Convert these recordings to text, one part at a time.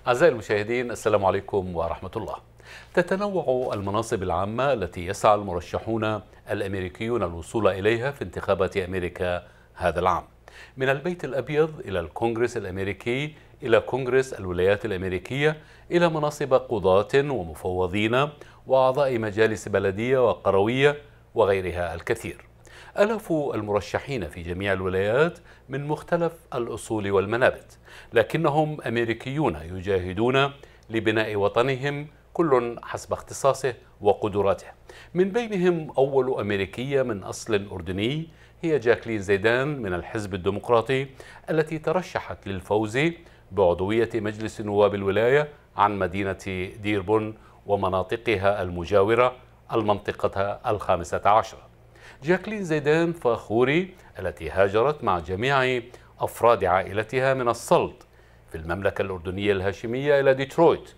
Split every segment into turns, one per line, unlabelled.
أعزائي المشاهدين، السلام عليكم ورحمة الله. تتنوع المناصب العامة التي يسعى المرشحون الأمريكيون الوصول إليها في انتخابات أمريكا هذا العام، من البيت الأبيض إلى الكونغرس الأمريكي إلى كونغرس الولايات الأمريكية إلى مناصب قضاة ومفوضين وأعضاء مجالس بلدية وقروية وغيرها الكثير. آلاف المرشحين في جميع الولايات من مختلف الأصول والمنابت، لكنهم أمريكيون يجاهدون لبناء وطنهم كل حسب اختصاصه وقدراته. من بينهم أول أمريكية من أصل أردني هي جاكلين زيدان من الحزب الديمقراطي، التي ترشحت للفوز بعضوية مجلس نواب الولاية عن مدينة ديربون ومناطقها المجاورة المنطقة ال15. جاكلين زيدان فاخوري التي هاجرت مع جميع أفراد عائلتها من السلط في المملكة الأردنية الهاشمية إلى ديترويت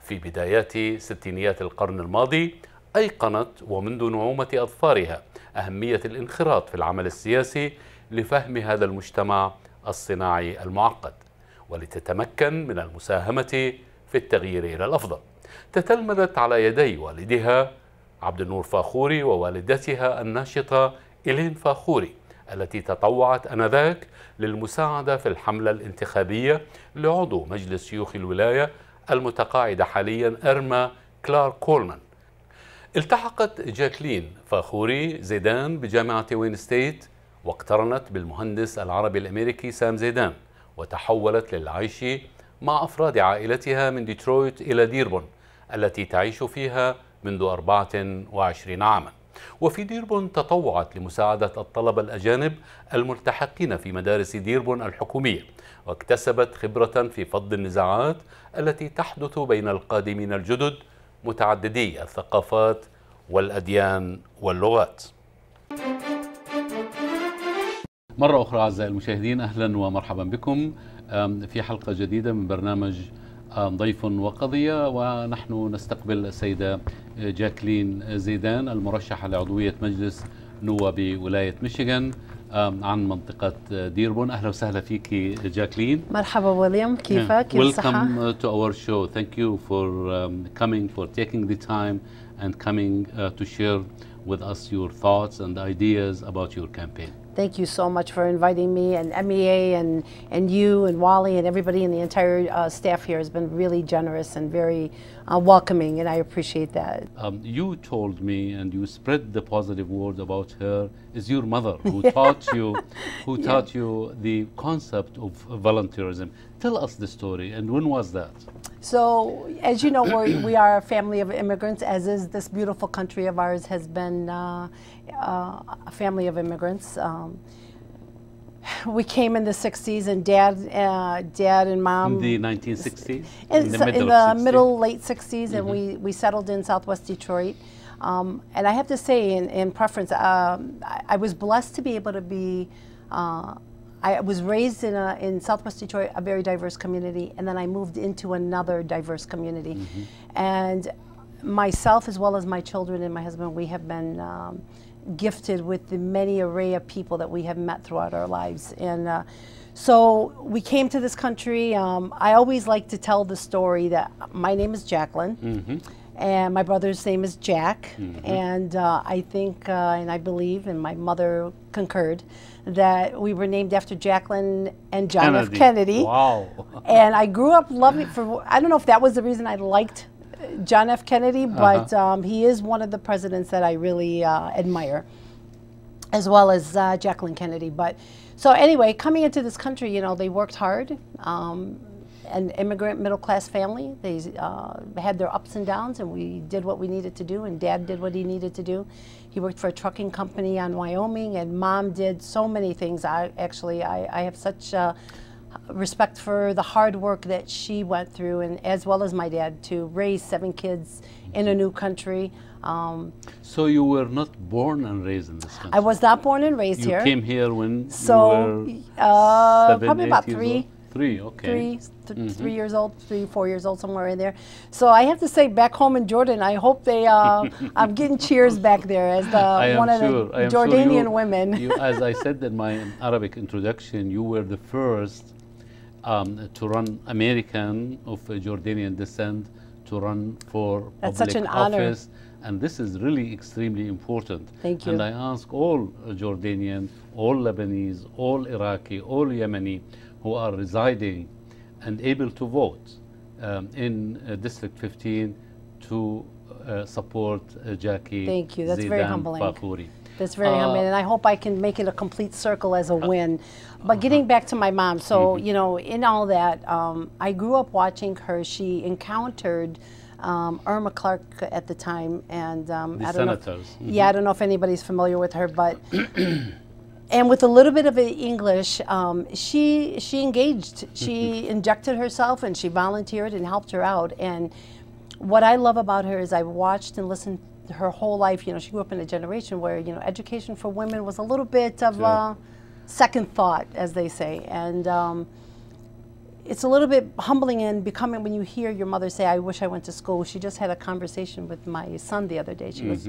في بدايات ستينيات القرن الماضي، أيقنت ومنذ نعومة أظفارها أهمية الانخراط في العمل السياسي لفهم هذا المجتمع الصناعي المعقد ولتتمكن من المساهمة في التغيير إلى الأفضل. تتلمذت على يدي والدها عبد النور فاخوري ووالدتها الناشطة إلين فاخوري، التي تطوعت آنذاك للمساعدة في الحملة الانتخابية لعضو مجلس شيوخ الولاية المتقاعدة حاليا إرما كلارك كولمان. التحقت جاكلين فاخوري زيدان بجامعة وين ستيت واقترنت بالمهندس العربي الأمريكي سام زيدان، وتحولت للعيش مع أفراد عائلتها من ديترويت إلى ديربون التي تعيش فيها منذ 24 عاما. وفي ديربون تطوعت لمساعدة الطلبة الأجانب الملتحقين في مدارس ديربون الحكومية، واكتسبت خبرة في فض النزاعات التي تحدث بين القادمين الجدد متعددي الثقافات والأديان واللغات. مرة أخرى أعزائي المشاهدين، أهلا ومرحبا بكم في حلقة جديدة من برنامج ضيف وقضية، ونحن نستقبل السيدة جاكلين زيدان المرشحة لعضوية مجلس نواب ولاية ميشيغان عن منطقة ديربون. أهلا وسهلا فيك جاكلين.
مرحبا ويليام، كيفك؟ كيف الصحة؟
Welcome to our show. Thank you for coming, for taking the time and coming to share with us your thoughts and ideas about your campaign.
Thank you so much for inviting me, and MEA and you and Wally and everybody in the entire staff here has been really generous and very welcoming, and I appreciate that.
You told me, and you spread the positive word about her, is your mother who taught you, taught you the concept of volunteerism. Tell us the story, and when was that?
So, as you know, we are a family of immigrants, as is this beautiful country of ours has been a family of immigrants. We came in the 60s, and Dad and Mom...
In the 1960s?
In the middle, late 60s, and we settled in Southwest Detroit. And I have to say, in preference, I was blessed to be able to be... I was raised in Southwest Detroit, a very diverse community, and then I moved into another diverse community. And myself, as well as my children and my husband, we have been gifted with the many array of people that we have met throughout our lives. And so we came to this country. I always like to tell the story that my name is Jacklin. And my brother's name is Jack, and I think, and I believe, and my mother concurred, that we were named after Jacklin and John F. Kennedy.
Wow.
And I grew up loving, I don't know if that was the reason I liked John F. Kennedy, but he is one of the presidents that I really admire, as well as Jacklin Kennedy. But so anyway, coming into this country, you know, they worked hard. An immigrant middle-class family. They had their ups and downs, and we did what we needed to do, and Dad did what he needed to do. He worked for a trucking company on Wyoming, and Mom did so many things. I have such respect for the hard work that she went through, and as well as my dad, to raise 7 kids in a new country.
So you were not born and raised in this country?
I was not born and raised here.
You came here when
you were 7, probably about 3.
3, okay.
3 years old, 3, 4 years old, somewhere in there. So I have to say, back home in Jordan, I hope they, I'm getting cheers back there as one of the Jordanian women.
As I said in my Arabic introduction, you were the first to run American of Jordanian descent to run for
That's
public
such an honor.
office. And this is really extremely important.
Thank you.
And I ask all Jordanian, all Lebanese, all Iraqi, all Yemeni who are residing and able to vote in District 15 to support Jackie
Thank you. That's very humbling.
Fakhoury.
That's very humbling, and I hope I can make it a complete circle as a win. But getting back to my mom, so you know, in all that, I grew up watching her. She encountered Irma Clark at the time, and I don't
senators.
know. Yeah, I don't know if anybody's familiar with her, but and with a little bit of English, she engaged. She injected herself, and she volunteered and helped her out. And what I love about her is I watched and listened her whole life. You know, she grew up in a generation where, you know, education for women was a little bit of a second thought, as they say. And it's a little bit humbling in becoming when you hear your mother say, I wish I went to school. She just had a conversation with my son the other day. She goes,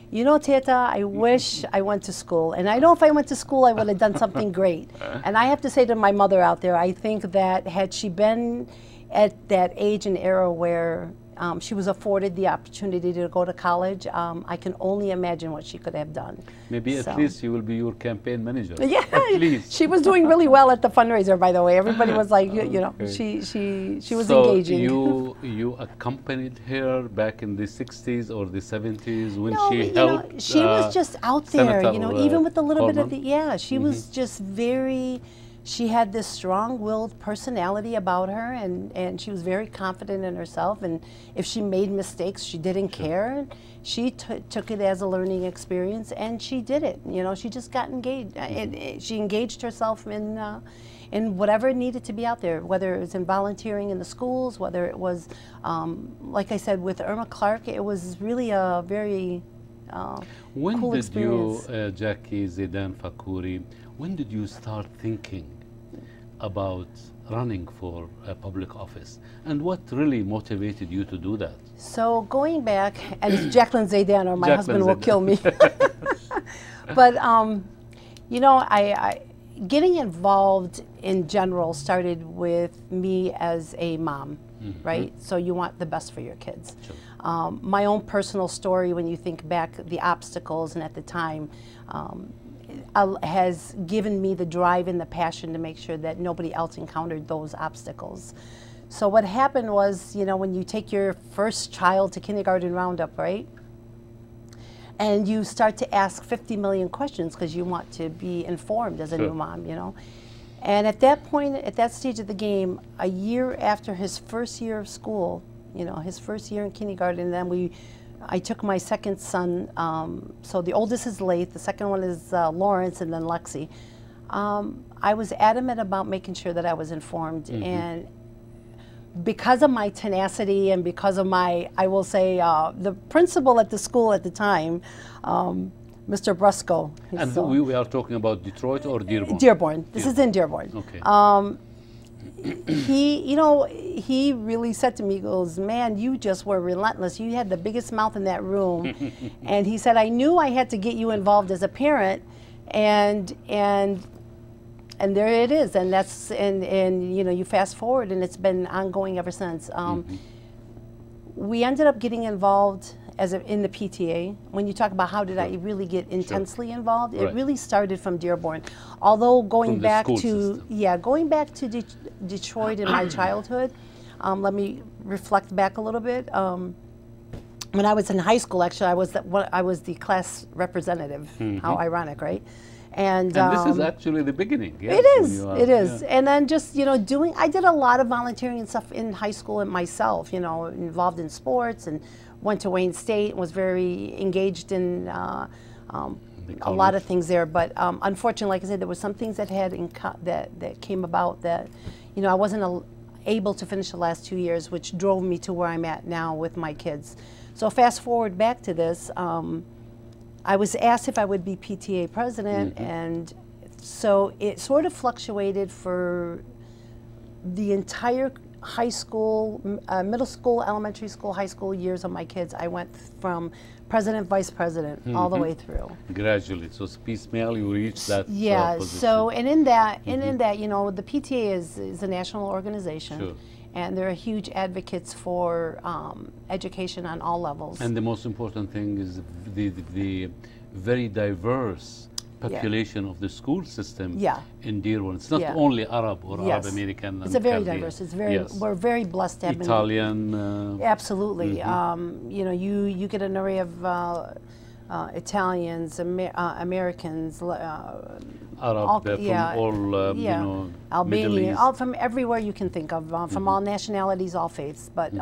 you know, Teta, I wish I went to school. And I know if I went to school, I would have done something great. And I have to say to my mother out there, I think that had she been at that age and era where she was afforded the opportunity to go to college, I can only imagine what she could have done.
Maybe at least she will be your campaign manager.
Yeah,
at least.
She was doing really well at the fundraiser, by the way. Everybody was like, you know, she was engaging.
So you accompanied her back in the 60s or the 70s when
No,
she
you know,
helped?
she was just out there,
Senator,
you know, even with a little bit of
Coleman?
the, she was just very, she had this strong-willed personality about her, and she was very confident in herself, and if she made mistakes, she didn't care. She took it as a learning experience, and she did it. You know, she just got engaged. She engaged herself in whatever needed to be out there, whether it was in volunteering in the schools, whether it was, like I said, with Irma Clark, it was really a very
when
cool
did
experience.
you, Jackie Zeidan Fakhoury, when did you start thinking about running for a public office? And what really motivated you to do that?
So going back, and it's Jacklin Zeidan, or my
Jacklin
husband will
Zeidan.
kill me. But, you know, I getting involved in general started with me as a mom, right? So you want the best for your kids.
Sure.
My own personal story, when you think back, the obstacles, and at the time, has given me the drive and the passion to make sure that nobody else encountered those obstacles. So what happened was, you know, when you take your first child to kindergarten roundup, right? And you start to ask 50 million questions because you want to be informed as a new mom, you know. And at that point, at that stage of the game, a year after his first year of school, you know, his first year in kindergarten, then I took my second son, so the oldest is Laith, the second one is Lawrence, and then Lexi. I was adamant about making sure that I was informed, and because of my tenacity and because of my, I will say, the principal at the school at the time, Mr. Brusco.
And we are talking about Detroit or Dearborn?
Dearborn. This is in Dearborn.
Okay.
He really said to me, he goes, man, you just were relentless. You had the biggest mouth in that room. And he said, I knew I had to get you involved as a parent, and there it is. And that's, and you know, you fast forward, and it's been ongoing ever since. We ended up getting involved in the PTA. When you talk about how did I really get intensely involved, it really started from Dearborn. Although going back to Detroit in my childhood, let me reflect back a little bit. When I was in high school, actually, I was the class representative. How ironic, right? And
this is actually the beginning. Yes,
it is. Yeah. And then just, you know, I did a lot of volunteering and stuff in high school and myself, you know, involved in sports, and went to Wayne State and was very engaged in a lot of things there. But unfortunately, like I said, there were some things that that came about that, you know, I wasn't able to finish the last 2 years, which drove me to where I'm at now with my kids. So fast forward back to this, I was asked if I would be PTA president, and so it sort of fluctuated for the entire high school, middle school, elementary school, high school years of my kids, I went from president, vice president, all the way through.
Gradually, so piecemeal you reach that
yeah,
position.
so, and in that, in that, you know, the PTA is a national organization.
Sure.
And they're huge advocates for education on all levels.
And the most important thing is the very diverse population of the school system in Dearborn. It's not only Arab or Arab American.
It's a very diverse. It's very. We're very blessed to have
Italian.
Absolutely. You know, you get an array of Italians, Americans,
Arab,
all,
from all you know,
Albanian, all from everywhere you can think of, from all nationalities, all faiths. But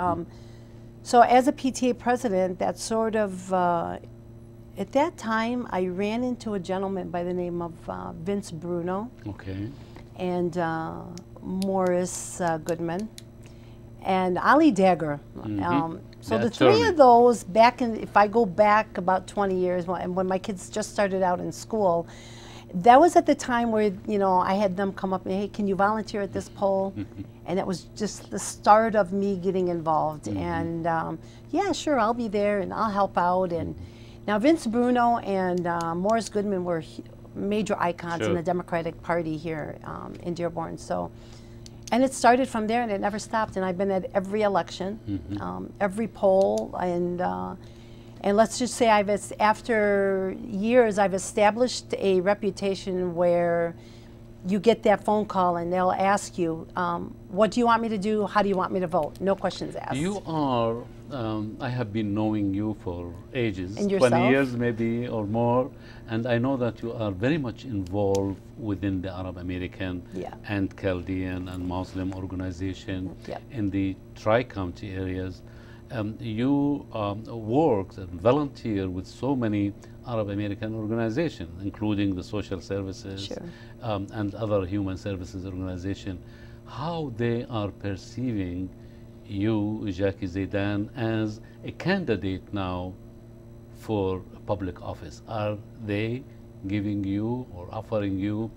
so as a PTA president, that sort of at that time, I ran into a gentleman by the name of Vince Bruno.
Okay.
And Morris Goodman and Ali Dagger. So the three of those back in, if I go back about 20 years, and when my kids just started out in school, that was at the time where, you know, I had them come up and, hey, can you volunteer at this poll? And it was just the start of me getting involved. And yeah, sure, I'll be there and I'll help out. And now Vince Bruno and Morris Goodman were major icons in the Democratic Party here in Dearborn. So, and it started from there and it never stopped. And I've been at every election, every poll, and let's just say after years, I've established a reputation where you get that phone call and they'll ask you, what do you want me to do? How do you want me to vote? No questions asked.
You are, I have been knowing you for ages,
and
20 years maybe or more, and I know that you are very much involved within the Arab American and Chaldean and Muslim organization in the Tri-County areas. You worked and volunteer with so many Arab American organizations, including the social services and other human services organizations. How they are perceiving you, Jackie Zeidan, as a candidate now for public office? Are they giving you or offering you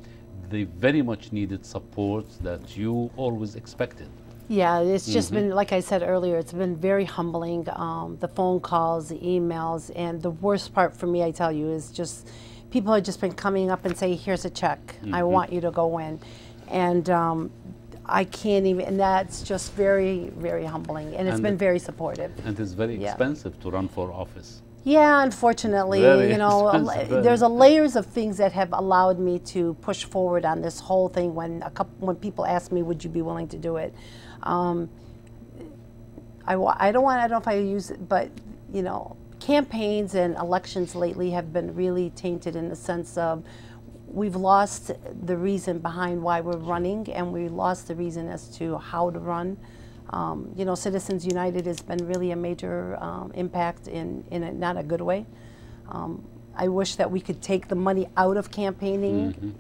the very much needed support that you always expected?
Yeah, it's just been, like I said earlier, it's been very humbling. The phone calls, the emails, and the worst part for me, I tell you, is just people have just been coming up and say, here's a check. I want you to go in. And I can't even, and that's just very, very humbling. And it's been very supportive.
And it's very expensive to run for office.
Yeah, unfortunately, you know, there's a layers of things that have allowed me to push forward on this whole thing. When people ask me, would you be willing to do it? I don't know if I use it, but, you know, campaigns and elections lately have been really tainted in the sense of we've lost the reason behind why we're running, and we lost the reason as to how to run. You know, Citizens United has been really a major impact in not a good way. I wish that we could take the money out of campaigning,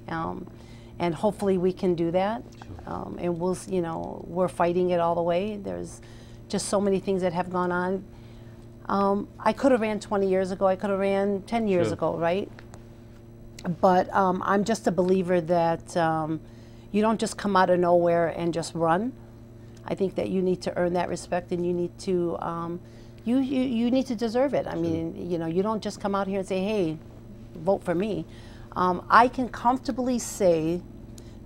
and hopefully we can do that. And we'll, you know, we're fighting it all the way. There's just so many things that have gone on. I could have ran 20 years ago. I could have ran 10 years ago, right? But I'm just a believer that you don't just come out of nowhere and just run. I think that you need to earn that respect, and you need to you need to deserve it. I mean, you know, you don't just come out here and say, "Hey, vote for me." I can comfortably say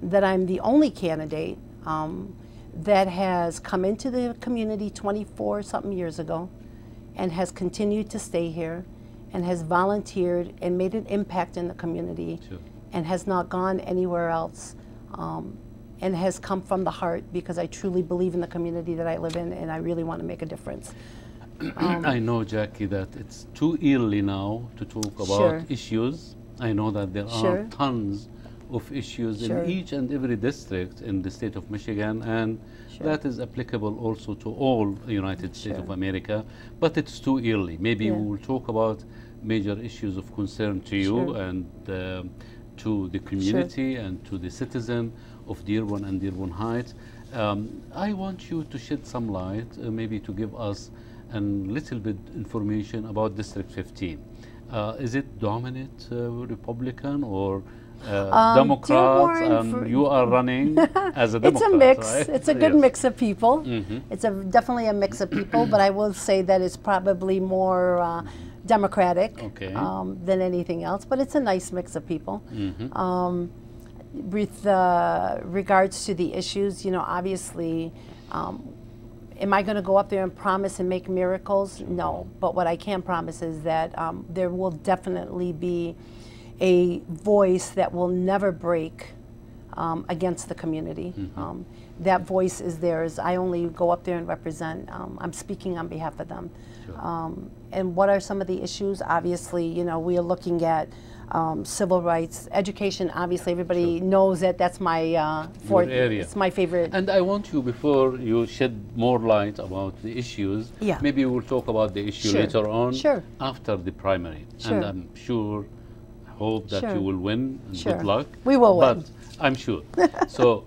that I'm the only candidate that has come into the community 24-something years ago, and has continued to stay here, and has volunteered and made an impact in the community, and has not gone anywhere else. And has come from the heart, because I truly believe in the community that I live in, and I really want to make a difference.
I know, Jackie, that it's too early now to talk about issues. I know that there are tons of issues in each and every district in the state of Michigan, and that is applicable also to all the United States of America, but it's too early. Maybe we will talk about major issues of concern to you and to the community and to the citizen of Dearborn and Dearborn Heights. I want you to shed some light, maybe to give us a little bit information about District 15. Is it dominant Republican, or Democrats, and you are running as a Democrat.
It's a mix.
Right?
It's a good mix of people.
Mm-hmm.
It's definitely a mix of people, but I will say that it's probably more Democratic than anything else. But it's a nice mix of people.
Mm-hmm.
With regards to the issues, you know, obviously, am I going to go up there and promise and make miracles? No. But what I can promise is that there will definitely be a voice that will never break against the community.
Mm-hmm.
That voice is theirs. I only go up there and represent. I'm speaking on behalf of them.
Sure.
And what are some of the issues? Obviously, you know, we are looking at civil rights, education. Obviously, everybody knows that that's my
area.
It's my favorite.
And I want you, before you shed more light about the issues, maybe we'll talk about the issue later on, after the primary. And I'm sure, hope that you will win. And good luck.
We will win.
But I'm sure. So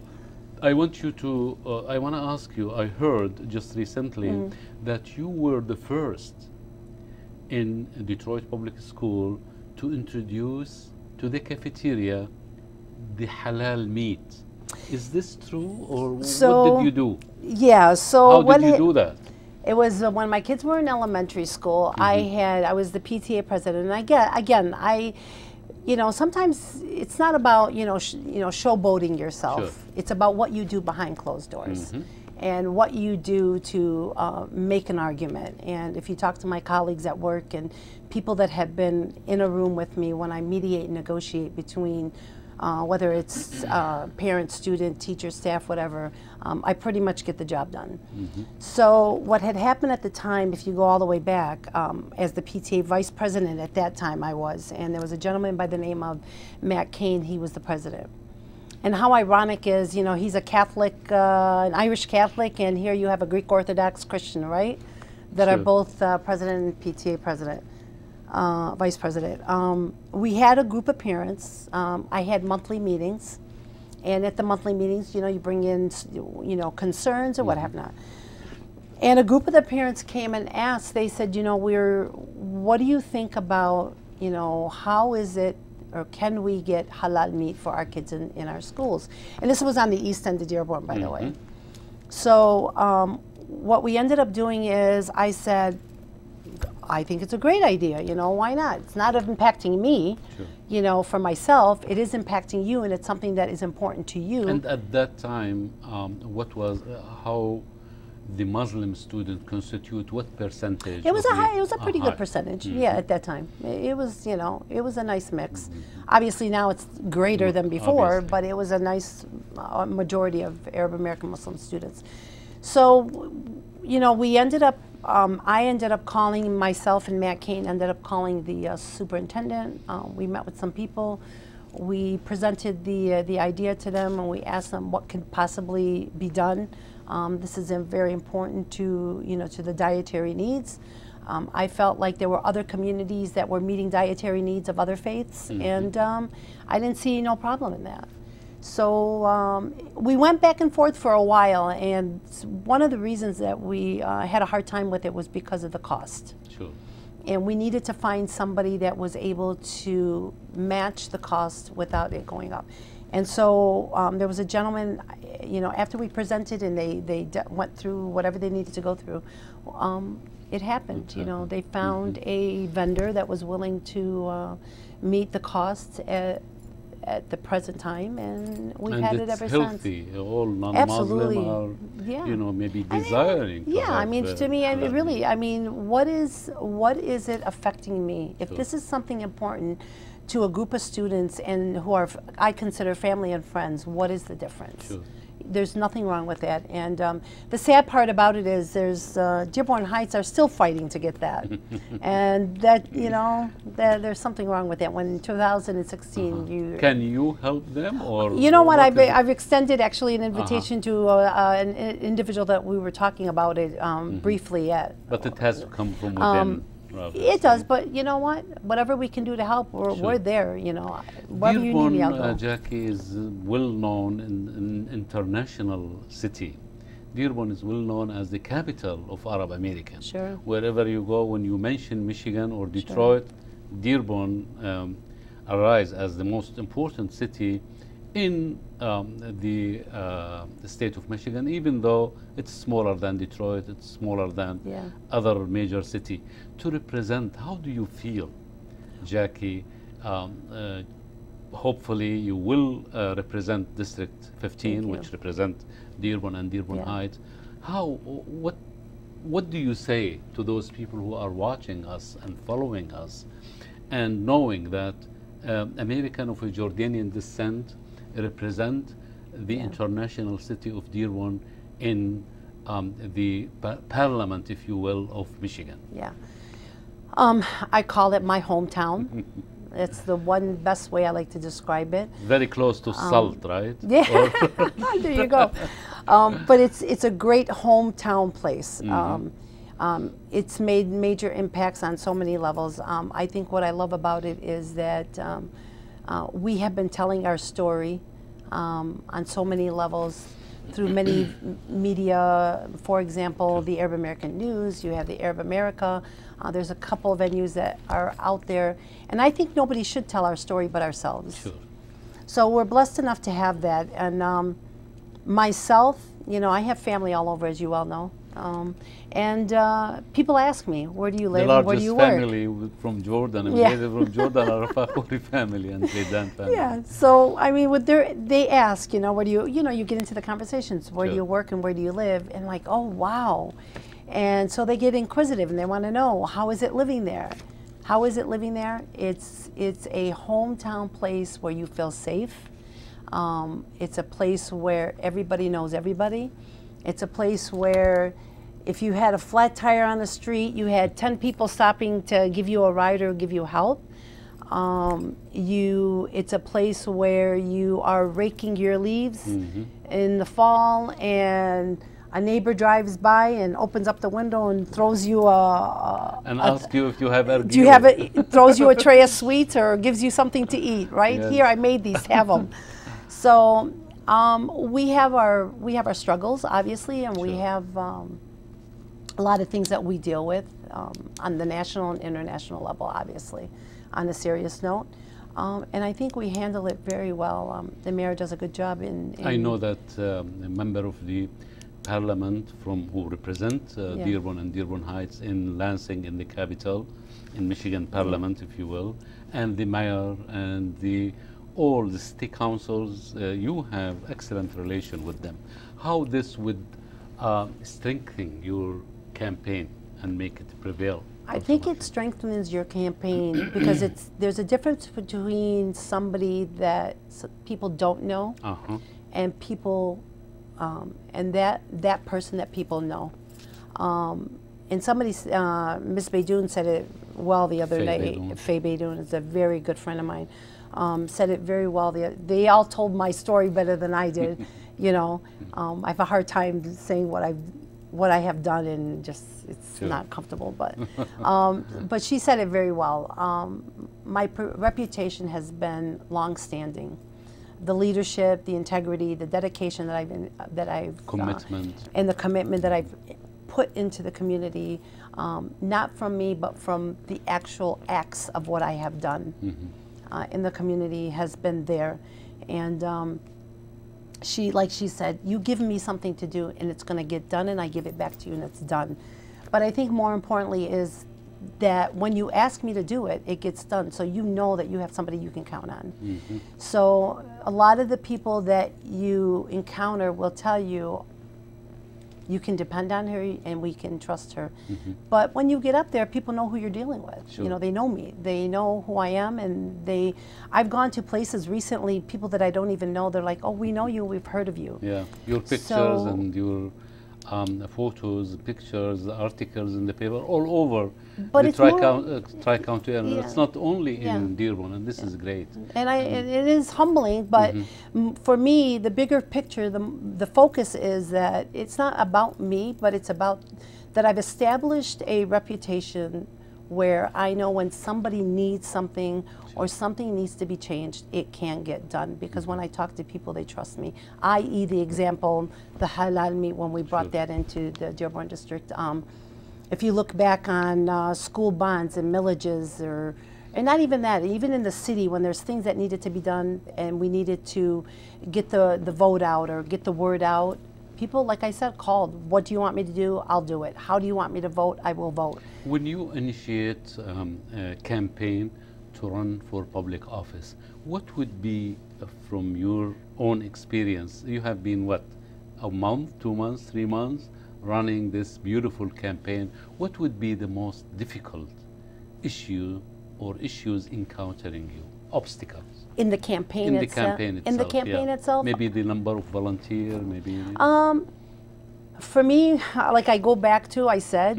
I want you to, I want to ask you, I heard just recently that you were the first in Detroit Public School to introduce to the cafeteria the halal meat. Is this true, or what did you do?
Yeah, so
how did you do that?
It was when my kids were in elementary school. I was the PTA president, and I you know, sometimes it's not about showboating yourself. It's about what you do behind closed doors. And what you do to make an argument. And if you talk to my colleagues at work and people that have been in a room with me when I mediate and negotiate between whether it's parent, student, teacher, staff, whatever, I pretty much get the job done. So what had happened at the time, if you go all the way back, as the PTA vice president at that time I was, and there was a gentleman by the name of Matt Cain, he was the president. And how ironic is, you know, he's a Catholic, an Irish Catholic, and here you have a Greek Orthodox Christian, right? That are both president and PTA president, vice president. We had a group of parents. I had monthly meetings. And at the monthly meetings, you know, you bring in, you know, concerns or what have not. And a group of the parents came and asked, they said, you know, what do you think about, you know, how is it, or can we get halal meat for our kids in our schools? And this was on the east end of Dearborn, by the way. So what we ended up doing is I said, I think it's a great idea, you know, why not? It's not impacting me, you know, for myself. It is impacting you, and it's something that is important to you.
And at that time, what was, how the Muslim student constitute what percentage?
It was a pretty good percentage. Yeah, at that time, it was, you know, it was a nice mix. Obviously now it's greater than before, but it was a nice majority of Arab American Muslim students. So, you know, we ended up, I ended up calling, myself and Matt Cain ended up calling the superintendent. We met with some people. We presented the idea to them, and we asked them what could possibly be done. This is very important to, you know, to the dietary needs. I felt like there were other communities that were meeting dietary needs of other faiths, and I didn't see no problem in that. So we went back and forth for a while, and one of the reasons that we had a hard time with it was because of the cost. And we needed to find somebody that was able to match the cost without it going up. And so there was a gentleman, you know, after we presented and they went through whatever they needed to go through, it happened. You know, they found a vendor that was willing to meet the costs at the present time, and we've had it ever
healthy.
since.
All non-Muslim are, you know, maybe desiring.
I mean, to me, I mean, really, I mean, what is it affecting me? If this is something important to a group of students and who are, I consider family and friends, what is the difference? There's nothing wrong with that. And the sad part about it is there's, Dearborn Heights are still fighting to get that. And that, you know, there's something wrong with that. When in 2016
Can you help them? Or
you know what, I've extended actually an invitation to an individual that we were talking about it briefly at.
But it has to come from within.
It does, but you know what? Whatever we can do to help, we're there, you know. Whatever you need me, I'll go.
Jackie is well known in international city. Dearborn is well known as the capital of Arab America. Wherever you go, when you mention Michigan or Detroit, Dearborn, arise as the most important city in the state of Michigan, even though it's smaller than Detroit, it's smaller than other major city. To represent, how do you feel, Jackie? Hopefully you will represent District 15, which represent Dearborn and Dearborn Heights. What do you say to those people who are watching us and following us and knowing that American of Jordanian descent represent the international city of Dearborn in the parliament, if you will, of Michigan?
Yeah. I call it my hometown. It's the one best way I like to describe it.
Very close to Salt, right?
Yeah, there you go. But it's a great hometown place. It's made major impacts on so many levels. I think what I love about it is that we have been telling our story on so many levels through many media. For example, the Arab American News, you have the Arab America. There's a couple of venues that are out there. And I think nobody should tell our story but ourselves.
Sure.
So we're blessed enough to have that. And myself, you know, I have family all over, as you all know. People ask me, where do you live and where do you work?
The largest family from Jordan, from Jordan are Fakhoury family and Zeidan family.
Yeah, so I mean, they ask, you know, where do you get into the conversations, where do you work and where do you live? And like, oh, wow. And so they get inquisitive and they want to know, how is it living there? How is it living there? It's a hometown place where you feel safe. It's a place where everybody knows everybody. It's a place where if you had a flat tire on the street, you had 10 people stopping to give you a ride or give you help. It's a place where you are raking your leaves in the fall and a neighbor drives by and opens up the window and throws you
asks you if you have
do you have throws you a tray of sweets or gives you something to eat, right?
Yes.
Here, I made these, have them. So we have our struggles, obviously, and we have a lot of things that we deal with on the national and international level, obviously, on a serious note. And I think we handle it very well. The mayor does a good job in
I know that a member of the parliament who represent Dearborn and Dearborn Heights in Lansing, in the capital, in Michigan Parliament, if you will, and the mayor and all the city councils, you have excellent relation with them. How this would strengthen your campaign and make it prevail?
I think it strengthens your campaign because there's a difference between somebody that people don't know and people and that person that people know. And somebody, Ms. Beydoun said it well the other night. Faye Beydoun is a very good friend of mine. Said it very well. They all told my story better than I did. You know, I have a hard time saying what I have done, and just it's not comfortable. But she said it very well. My reputation has been long-standing. The leadership, the integrity, the dedication that I've
commitment
and the commitment that I've put into the community, not from me, but from the actual acts of what I have done in the community has been there. And like she said, you give me something to do and it's going to get done, and I give it back to you and it's done. But I think more importantly is that when you ask me to do it, it gets done. So you know that you have somebody you can count on. So a lot of the people that you encounter will tell you, you can depend on her and we can trust her. But when you get up there, people know who you're dealing with. You know, they know me. They know who I am, and I've gone to places recently, people that I don't even know, they're like, oh, we know you, we've heard of you. Yeah,
your pictures and your photos, pictures, articles in the paper all over the Tri-County area. It's not only in Dearborn, and this is great.
And it is humbling, but for me, the bigger picture, the focus is that it's not about me, but it's about that I've established a reputation where I know when somebody needs something or something needs to be changed, it can get done. Because when I talk to people, they trust me. I.e. the example, the halal meat, when we brought that into the Dearborn district. If you look back on school bonds and millages or, And not even that, even in the city, when there's things that needed to be done and we needed to get the vote out or get the word out, people, like I said, called. What do you want me to do? I'll do it. How do you want me to vote? I will vote.
When you initiate a campaign to run for public office, what would be, from your own experience, you have been what, a month, 2 months, 3 months running this beautiful campaign, what would be the most difficult issue or issues encountering you, obstacles?
In the campaign
in
itself?
The campaign itself,
in the campaign itself?
Maybe the number of volunteers, maybe?
For me, like I go back to, I said,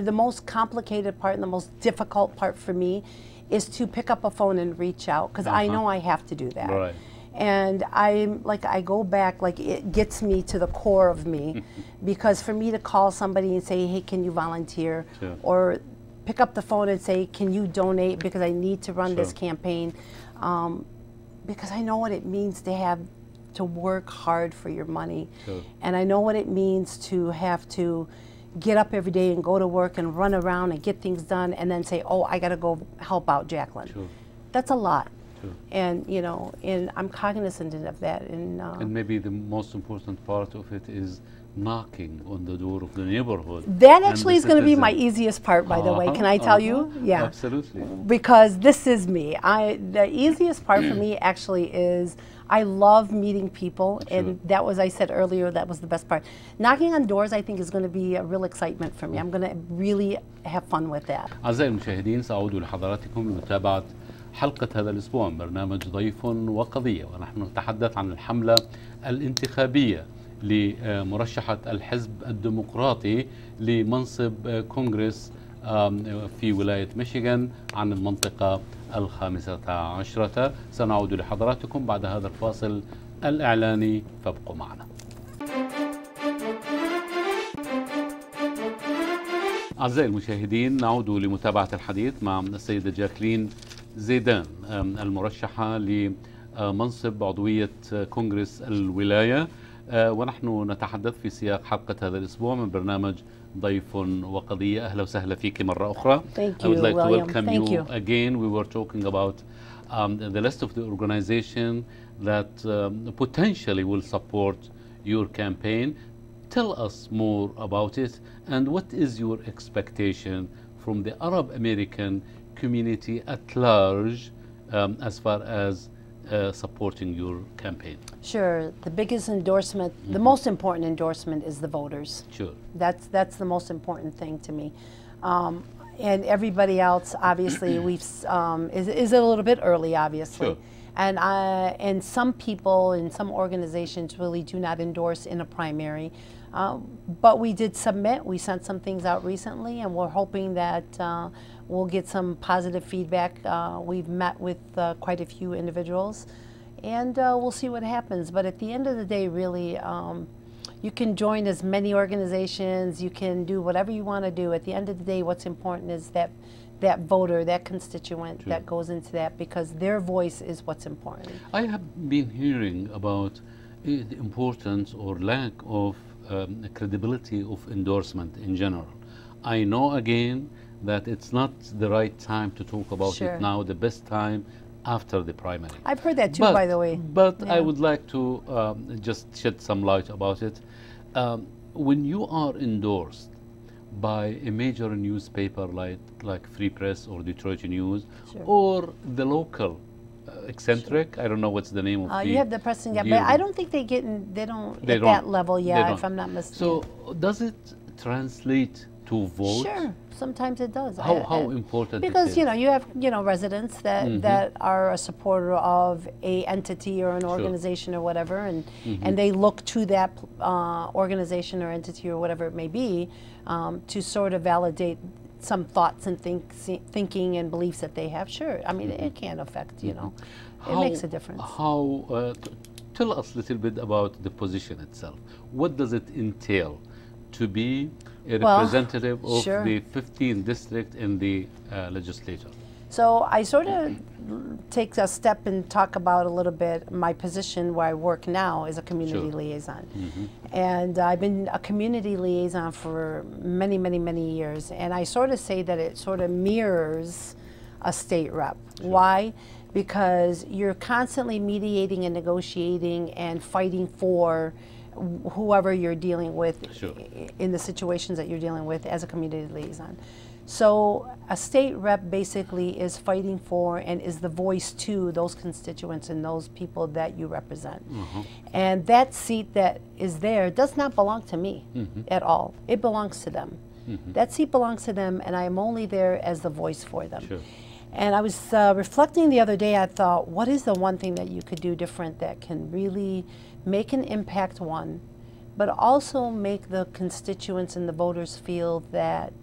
the most complicated part and the most difficult part for me is to pick up a phone and reach out, because I know I have to do that.
Right.
And I go back, like it gets me to the core of me, because for me to call somebody and say, hey, can you volunteer?
Sure.
Or pick up the phone and say, can you donate because I need to run this campaign? Because I know what it means to work hard for your money.
Sure.
And I know what it means to have to get up every day and go to work and run around and get things done and then say, oh, I got to go help out Jacklin.
Sure.
That's a lot.
Sure.
And, you know, and I'm cognizant of that.
And maybe the most important part of it is knocking on the door of the neighborhood.
That actually is going to be my easiest part, by the way. Can I tell you? Yeah.
Absolutely.
Because this is me. The easiest part for me actually is I love meeting people, and that was, I said earlier, that was the best part. Knocking on doors, I think, is going to be a real excitement for me. I'm going to really have fun with that.
أعزائي المشاهدين، سأعود لحضراتكم لمتابعة حلقة هذا الأسبوع من برنامج ضيف وقضية، ونحن نتحدث عن الحملة الانتخابية لمرشحة الحزب الديمقراطي لمنصب كونغرس في ولاية ميشيغان عن المنطقة ال15. سنعود لحضراتكم بعد هذا الفاصل الإعلاني، فابقوا معنا. أعزائي المشاهدين، نعود لمتابعة الحديث مع السيدة جاكلين زيدان، المرشحة لمنصب عضوية كونغرس الولاية، ونحن نتحدث في سياق حلقة هذا الأسبوع من برنامج ضيف وقضية. أهلا وسهلا فيك مرة أخرى.
Thank you,
I would like
William.
to welcome
Thank
you again. We were talking about the list of the organization that potentially will support your campaign. Tell us more about it, and what is your expectation from the Arab American community at large as far as supporting your campaign?
Sure. The biggest endorsement, the most important endorsement is the voters.
Sure.
That's the most important thing to me. And everybody else, obviously, is a little bit early, obviously.
Sure.
And some people in some organizations really do not endorse in a primary. But we did submit. We sent some things out recently, and we're hoping that we'll get some positive feedback. We've met with quite a few individuals, and we'll see what happens. But at the end of the day, really, you can join as many organizations. You can do whatever you want to do. At the end of the day, what's important is that voter, that constituent that goes into that, because their voice is what's important.
I have been hearing about the importance or lack of credibility of endorsement in general. I know again that it's not the right time to talk about it now, the best time after the primary.
I've heard that too, by the way.
But I would like to just shed some light about it. When you are endorsed by a major newspaper like Free Press or Detroit News, or the local eccentric, I don't know what's the name of
you have the press and but I don't think they don't at that level yet, if I'm not mistaken.
So does it translate to vote?
Sure, sometimes it does.
How important?
Because you have residents that are a supporter of a entity or an organization or whatever, and they look to that organization or entity or whatever it may be to sort of validate some thoughts and thinking and beliefs that they have. Sure, I mean it can affect. It makes a difference.
Tell us a little bit about the position itself. What does it entail to be a representative of the 15th district in the legislature?
So I sort of take a step and talk about a little bit my position where I work now as a community liaison. And I've been a community liaison for many, many, many years. And I sort of say that it sort of mirrors a state rep. Why? Because you're constantly mediating and negotiating and fighting for whoever you're dealing with in the situations that you're dealing with as a community liaison. So a state rep basically is fighting for and is the voice to those constituents and those people that you represent. And that seat that is there does not belong to me at all. It belongs to them. That seat belongs to them, and I am only there as the voice for them. And I was reflecting the other day, I thought, what is the one thing that you could do different that can really make an impact, one, but also make the constituents and the voters feel that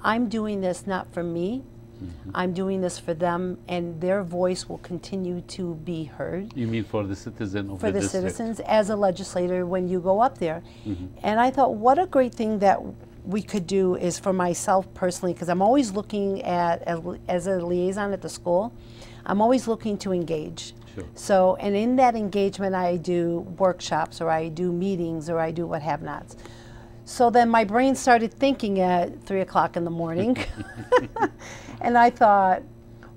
I'm doing this not for me, I'm doing this for them, and their voice will continue to be heard.
You mean for the citizen of
for the
district?
Citizens as a legislator when you go up there. And I thought, what a great thing that we could do is for myself personally, because I'm always looking at, as a liaison at the school, I'm always looking to engage. So, and in that engagement I do workshops, or I do meetings, or I do what have nots. So then my brain started thinking at 3 o'clock in the morning. And I thought,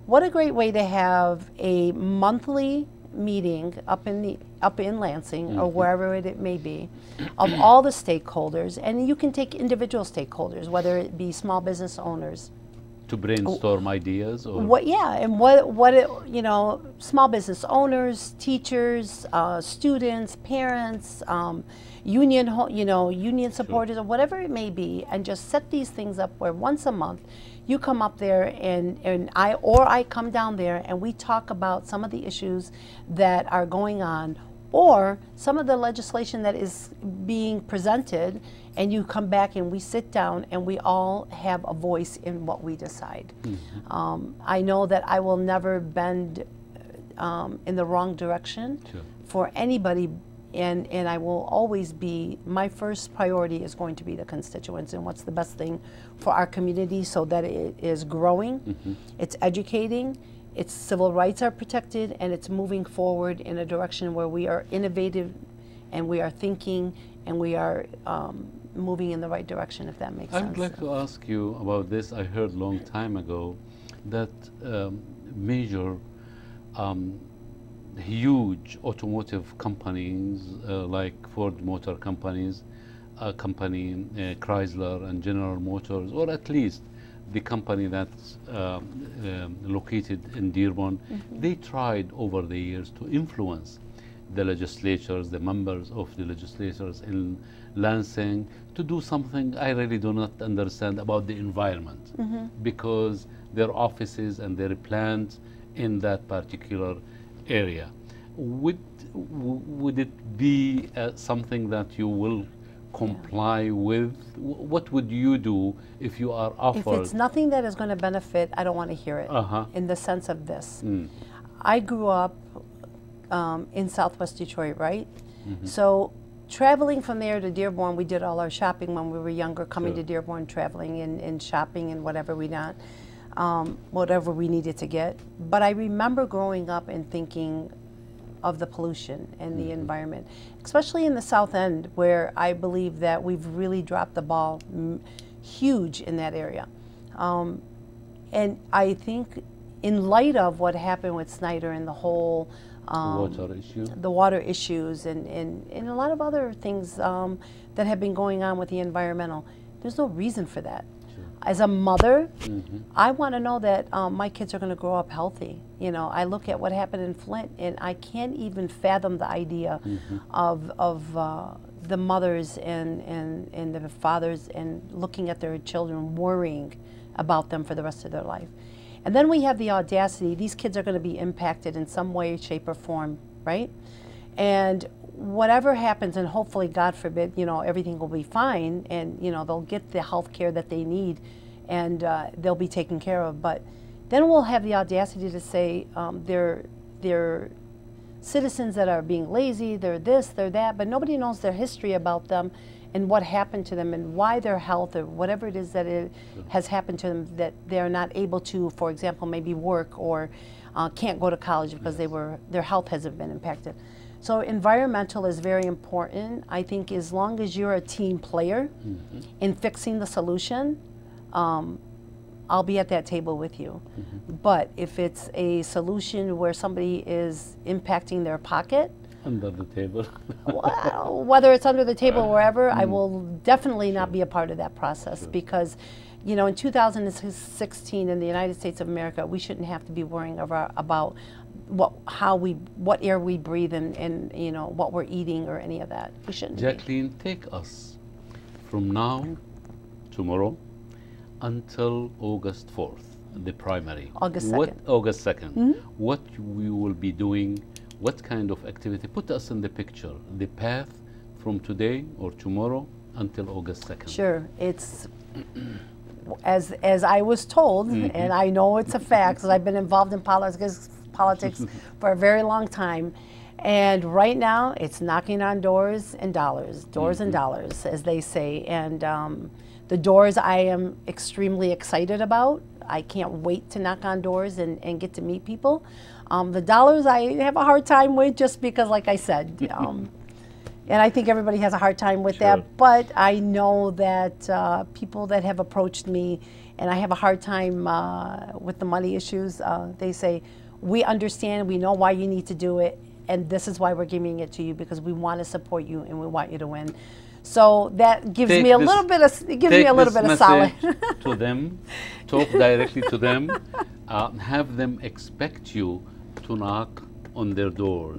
what a great way to have a monthly meeting up in Lansing, or wherever it may be, of all the stakeholders. And you can take individual stakeholders, whether it be small business owners,
to brainstorm ideas, or
you know, small business owners, teachers, students, parents, union supporters, or whatever it may be, and just set these things up where once a month you come up there and I come down there and we talk about some of the issues that are going on, or some of the legislation that is being presented, and you come back and we sit down and we all have a voice in what we decide. I know that I will never bend in the wrong direction for anybody, and I will always be, my first priority is going to be the constituents and what's the best thing for our community so that it is growing, it's educating, its civil rights are protected, and it's moving forward in a direction where we are innovative and we are thinking and we are moving in the right direction, if that makes sense.
I'd like to ask you about this. I heard a long time ago that major huge automotive companies like Ford Motor Companies, Chrysler and General Motors, or at least the company that's located in Dearborn, they tried over the years to influence the legislatures, the members of the legislatures in Lansing, to do something I really do not understand about the environment, because their offices and their plants in that particular area. Would it be something that you will comply with? What would you do if you are offered?
If it's nothing that is going to benefit, I don't want to hear it. In the sense of this, I grew up in Southwest Detroit, right? So traveling from there to Dearborn, we did all our shopping when we were younger, coming to Dearborn, traveling and shopping and whatever we got, whatever we needed to get. But I remember growing up and thinking of the pollution and the environment, especially in the South End, where I believe that we've really dropped the ball huge in that area. And I think in light of what happened with Snyder and the whole the water issues and a lot of other things that have been going on with the environmental, there's no reason for that. As a mother, I want to know that my kids are going to grow up healthy. You know, I look at what happened in Flint, and I can't even fathom the idea of the mothers and the fathers and looking at their children, worrying about them for the rest of their life. And then we have the audacity, these kids are going to be impacted in some way, shape, or form, right? And whatever happens, and hopefully, God forbid, you know, everything will be fine, and you know, they'll get the health care that they need, and they'll be taken care of. But then we'll have the audacity to say they're citizens that are being lazy, they're this, they're that, but nobody knows their history about them and what happened to them and why their health or whatever it is that it has happened to them, that they're not able to, for example, maybe work or can't go to college because their health hasn't been impacted. So environmental is very important. I think as long as you're a team player in fixing the solution, I'll be at that table with you. But if it's a solution where somebody is impacting their pocket,
under the table,
whether it's under the table or wherever, I will definitely not be a part of that process because, you know, in 2016 in the United States of America, we shouldn't have to be worrying about what air we breathe and you know what we're eating or any of that. We shouldn't.
Jacklin, take us from now, tomorrow, until August 4th, the primary.
August 2nd.
August 2nd. What we will be doing, what kind of activity? Put us in the picture, the path from today or tomorrow until August 2nd.
Sure. It's, as I was told, and I know it's a fact because I've been involved in politics for a very long time. And right now, it's knocking on doors and dollars, and dollars, as they say. And the doors I am extremely excited about. I can't wait to knock on doors and get to meet people. The dollars I have a hard time with just because, like I said, and I think everybody has a hard time with that. But I know that people that have approached me, and I have a hard time with the money issues, they say, we understand, we know why you need to do it, and this is why we're giving it to you because we want to support you and we want you to win. So that gives me a little bit of solid
to them. Talk directly to them. Have them expect you to knock on their doors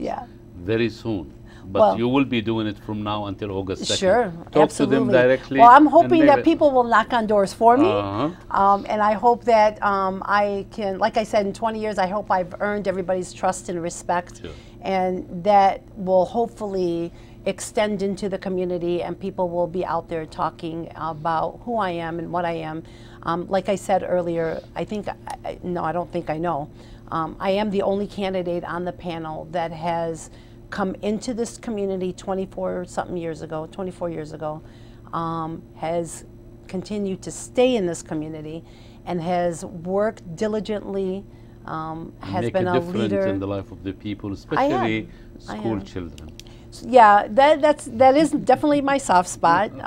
very soon. But you will be doing it from now until August 2nd.
Sure,
Talk
absolutely.
to them directly.
Well, I'm hoping that people will knock on doors for me. And I hope that I can, like I said, in 20 years, I hope I've earned everybody's trust and respect.
Sure.
And that will hopefully extend into the community and people will be out there talking about who I am and what I am. Like I said earlier, I think, no, I don't think I know. I am the only candidate on the panel that has come into this community 24 years ago, has continued to stay in this community and has worked diligently, has been a leader
in the life of the people, especially school children.
Yeah, that is definitely my soft spot. If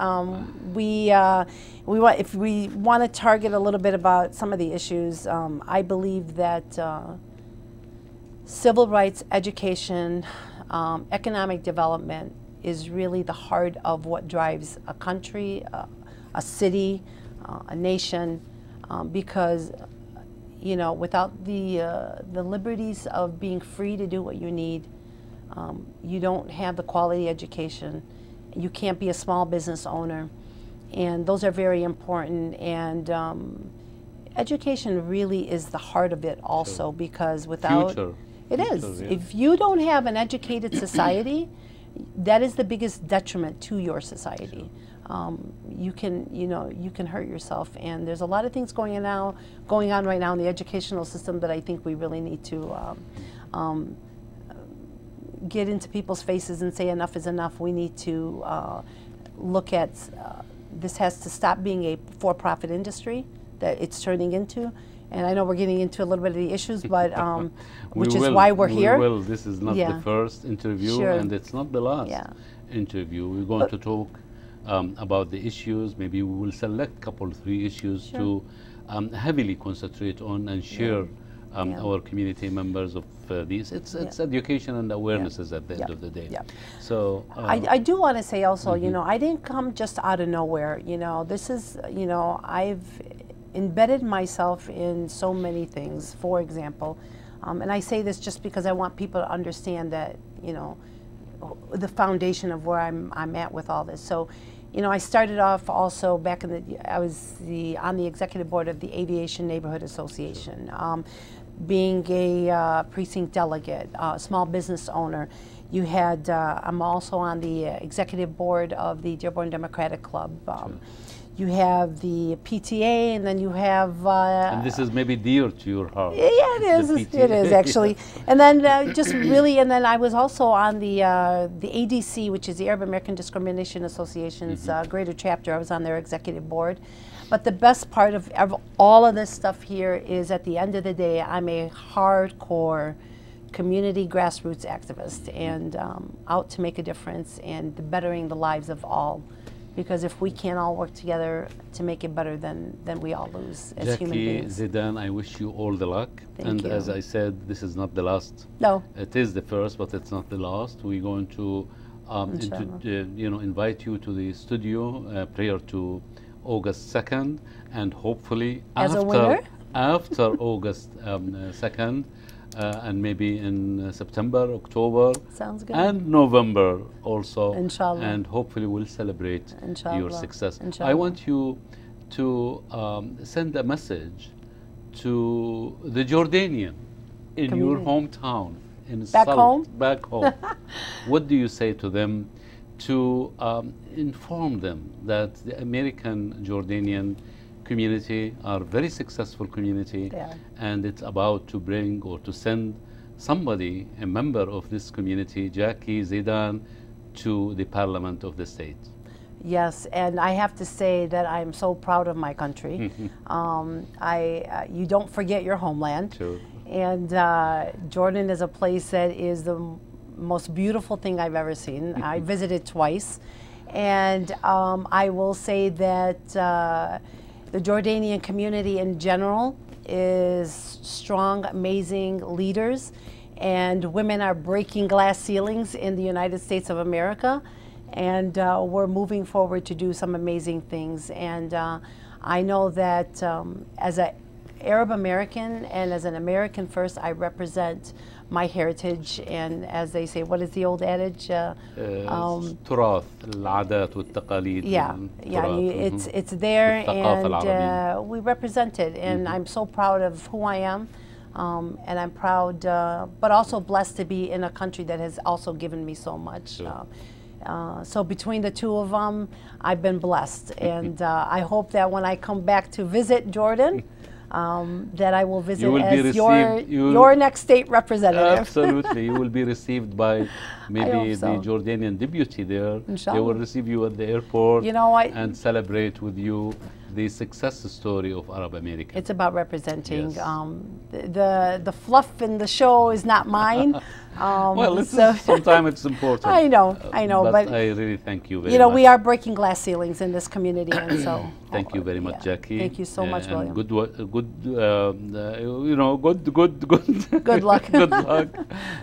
we want to target a little bit about some of the issues, I believe that civil rights, education, economic development is really the heart of what drives a country, a city, a nation, because you know, without the liberties of being free to do what you need, you don't have the quality education. You can't be a small business owner, and those are very important. And education really is the heart of it also, because without if you don't have an educated society, that is the biggest detriment to your society. You can hurt yourself, and there's a lot of things going on right now in the educational system that I think we really need to get into people's faces and say enough is enough. We need to look at this has to stop being a for-profit industry that it's turning into. And I know we're getting into a little bit of the issues, but which is why we're here.
This is not the first interview, and it's not the last interview. We're going to talk about the issues. Maybe we will select a couple, 3 issues to heavily concentrate on and share our community members of these. It's education and awareness is at the end of the day. So
I do want to say also, you know, I didn't come just out of nowhere. You know, this is, you know, I've embedded myself in so many things. For example, and I say this just because I want people to understand that, you know, the foundation of where I'm at with all this. So, you know, I started off also back in I was on the executive board of the Aviation Neighborhood Association, being a precinct delegate, small business owner. You had, I'm also on the executive board of the Dearborn Democratic Club. You have the PTA, and then you have...
and this is maybe dear to your heart.
Yeah, it is. It is, actually. And then and then I was also on the ADC, which is the Arab American Discrimination Association's greater chapter. I was on their executive board. But the best part of all of this stuff here is, at the end of the day, I'm a hardcore community grassroots activist and out to make a difference and bettering the lives of all because if we can't all work together to make it better, then we all lose as human beings.
Jackie Zeidan, I wish you all the luck.
Thank you.
As I said, this is not the last.
No.
It is the first, but it's not the last. We're going to invite you to the studio prior to August 2nd, and hopefully
as a winner?
After August 2nd, and maybe in September, October,
sounds good,
and November also.
Inshallah.
And hopefully we'll celebrate your success.
Inshallah.
I want you to send a message to the Jordanian in
community.
Your hometown.
Back home?
Back home. What do you say to them to inform them that the American Jordanian community are a very successful community, and it's about to bring or to send somebody, a member of this community, Jackie Zeidan, to the parliament of the state?
Yes, and I have to say that I'm so proud of my country. You don't forget your homeland.
Sure.
And Jordan is a place that is the most beautiful thing I've ever seen. I visited twice, and I will say that the Jordanian community in general is strong, amazing leaders, and women are breaking glass ceilings in the United States of America, and we're moving forward to do some amazing things. And I know that as an Arab American and as an American first, I represent my heritage, and as they say, what is the old adage?
تراث العادات والتقاليد.
Yeah, it's there, and we represent it, and I'm so proud of who I am, and I'm proud, but also blessed to be in a country that has also given me so much.
Sure.
So between the two of them, I've been blessed, and I hope that when I come back to visit Jordan, that I will visit as your next state representative.
Absolutely, you will be received by maybe the Jordanian deputy there.
Inshallah.
They will receive you at the airport, and celebrate with you the success story of Arab America.
It's about representing.
Yes.
The fluff in the show is not mine.
Well, sometimes it's important.
I know,
but I really thank you very much.
We are breaking glass ceilings in this community, and so.
Thank you very much, Jackie.
Thank you so much, William.
Good luck.
Good
luck,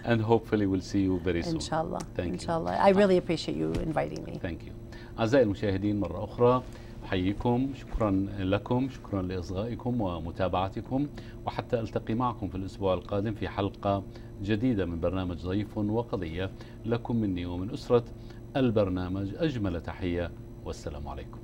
and hopefully we'll see you very soon.
Inshallah.
Thank you.
Inshallah. I really appreciate you inviting me.
Thank you. أعزائي المشاهدين، مرة أخرى أحييكم، شكرا لكم، شكرا لإصغائكم ومتابعتكم، وحتى ألتقي معكم في الأسبوع القادم في حلقة جديدة من برنامج ضيف وقضية. لكم مني ومن أسرة البرنامج أجمل تحية، والسلام عليكم.